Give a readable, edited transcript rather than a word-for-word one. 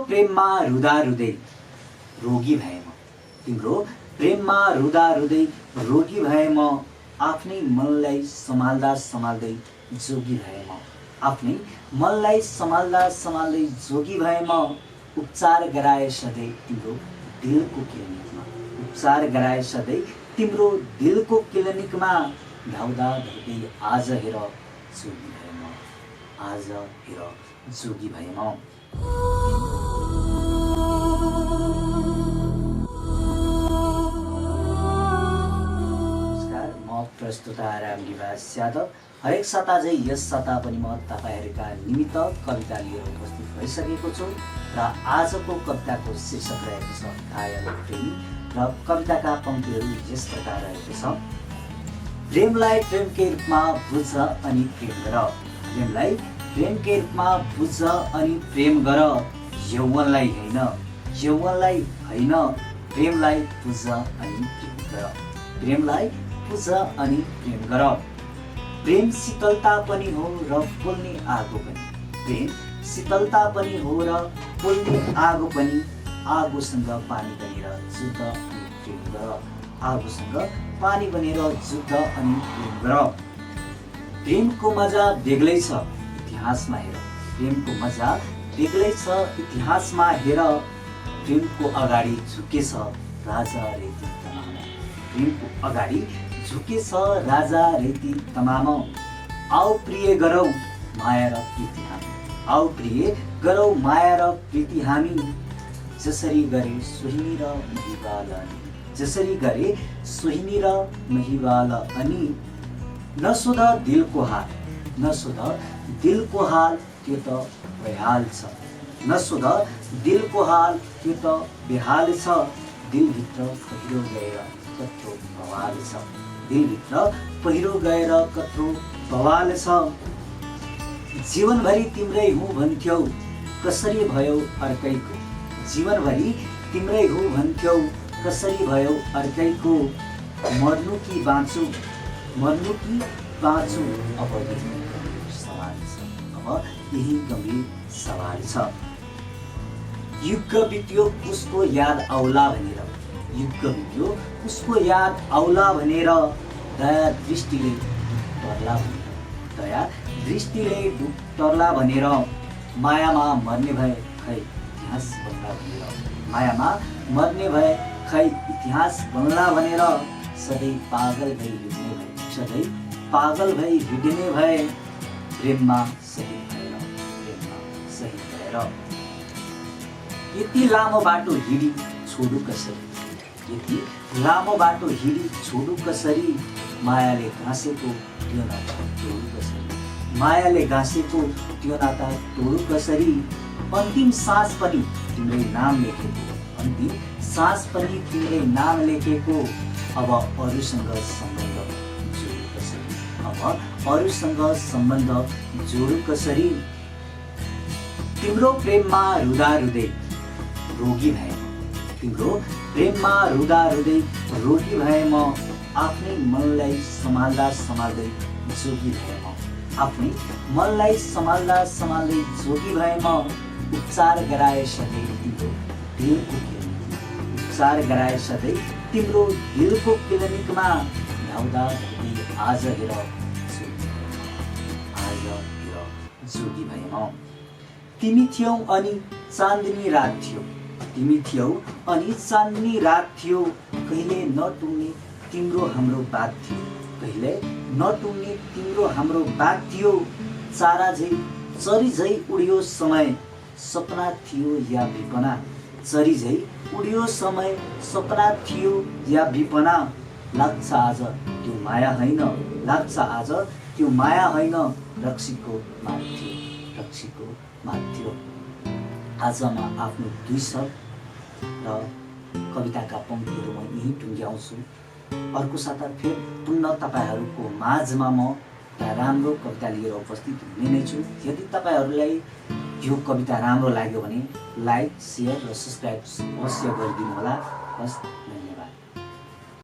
प्रेममा रुदा रुदै रोगी भए म, तिम्रो प्रेममा रुदा रुदै रोगी भए म, आफ्नै मनलाई सम्हाल्दा सम्हाल्दै जोगी भए म, आफ्नै मनलाई सम्हाल्दा सम्हाल्दै जोगी भए म, उपचार गराए सधैँ तिम्रो दिलको क्लिनिकमा, उपचार गराए सधैँ तिम्रो दिलको क्लिनिकमा, धाउँदा धाउँदै आज हेर जोगी भए म, आज हेर जोगी भए म। नमस्कार, म प्रस्तुता रामनिवास यादव। हरेक साता चाहिँ यस साता पनि म तपाईहरुका निमित्त कविता लिएर उपस्थित भइसकेको छु र आजको कविताको शीर्षक रहेको छ घायल प्रेमी र कविताका पंक्तिहरू यस प्रकार रहेको छ। प्रेमलाई प्रेमकै रूपमा बुझ अनि प्रेम गर, प्रेमलाई प्रेमकै रूपमा बुझ अनि प्रेम गर, यौवनलाई होइन, यौवनलाई होइन, प्रेमलाई बुझ अनि प्रेम गर, प्रेमलाई बुझ अनि प्रेम गर। प्रेम शीतलता पनि हो र पोल्ने आगो पनि, प्रेम शीतलता पनि हो र पोल्ने आगो पनि, आगोसँग पानी बनेर जुद्ध अनि प्रेम गर, आगोसँग पानी बनेर जुद्ध अनि प्रेम गर। प्रेमको मजा बेग्लै छ इतिहासमा हेर, प्रेमको मजा बेग्लै छ इतिहासमा हेर, प्रेमको अगाडि झुकेछ राजा रेती तमाम, प्रेमको अगाडि झुकेछ राजा रेती तमाम। आओ प्रिय गरौ माया र प्रीति हामी, आओ प्रिय गरौ माया र प्रीति हामी, जसरी गरे सोहिनी र महिवाल अनि, जसरी गरे सोहिनी र महिवाल अनि। नसोध दिलको हाल, नसोध दिलको हाल त्यो त बेहाल छ, नसोध दिलको हाल त्यो त बेहाल छ, दिलभित्र पहिरो गएर कत्रो बवाल छ, दिलभित्र पहिरो गएर कत्रो बवाल छ। जीवनभरि तिम्रै हुँ भन्थ्यौ कसरी भयो अर्कैको, जीवनभरि तिम्रै हुँ भन्थ्यौ कसरी भयो अर्कैको, मर्नु कि बाँचु, मर्नु कि बाँचु अब यही सवाल छ, अब यही गम्भीर सवाल छ। युग बित्यो उसको याद आउला भनेर, युग बित्यो उसको याद आउला भनेर, दया दृष्टिले टर्ला भनेर, दया दृष्टिले टर्ला भनेर, मायामा मर्ने भए खै इतिहास बन्ला भनेर, मायामा मर्ने भए खै इतिहास बन्ला भनेर, सधैँ पागल भई हिँड्ने भए, सधैँ पागल भई हिँड्ने भए, प्रेममा सही भएर, प्रेममा सही भएर। यति लामो बाटो हिँडी छोडु कसरी, यति लामो बाटो हिँडी छोडु कसरी, मायाले घाँसेको त्यो नाता तोडु कसरी, मायाले घाँसेको त्यो नाता तोडु कसरी। अन्तिम सास पनि तिम्रै नाम लेखेको, अन्तिम सास पनि तिम्रै नाम लेखेको, अब अरूसँग सम्बन्ध जोडु कसरी, अब अरूसँग सम्बन्ध जोडु कसरी। तिम्रो प्रेममा रुदा रुदै रोगी भए म, तिम्रो प्रेममा रुदा रुदै रोगी भए म, आफ्नै मनलाई सम्हाल्दा सम्हाल्दै जोगी भए म, आफ्नै मनलाई सम्हाल्दा सम्हाल्दै जोगी भए म, उपचार गराए सधैँ तिम्रो दिलको क्लिनिकमा, उपचार गराए सधैँ तिम्रो दिलको क्लिनिकमा, धाउँदा धाउँदै आज हेर जोगी भए म, आज हेर जोगी भए म। तिमी थियौ अनि चाँदनी रात थियो, तिमी थियौ अनि चाँदनी रात थियो, कहिले नटुङ्ने तिम्रो हाम्रो बात थियो, कहिले नटुङ्ने तिम्रो हाम्रो बात थियो, चारा झै चरी झै उड्यो समय सपना थियो या विपना, चरी झै उड्यो समय सपना थियो या विपना, लाग्छ आज त्यो माया होइन, लाग्छ आज त्यो माया होइन, रक्सीको मात थियो, रक्सीको मात थियो। आज म आफ्नो दुई शब्द र कविताका पंक्तिहरू म यही टुङ्ग्याउँछु। अर्को साता फेरि पुनः तपाईहरूको माझमा म राम्रो कविता लिएर उपस्थित हुने नै छु। यदि तपाईहरूलाई यो कविता राम्रो लाग्यो भने लाइक, शेयर र सब्स्क्राइब अवश्य गरिदिनु होला। हस्।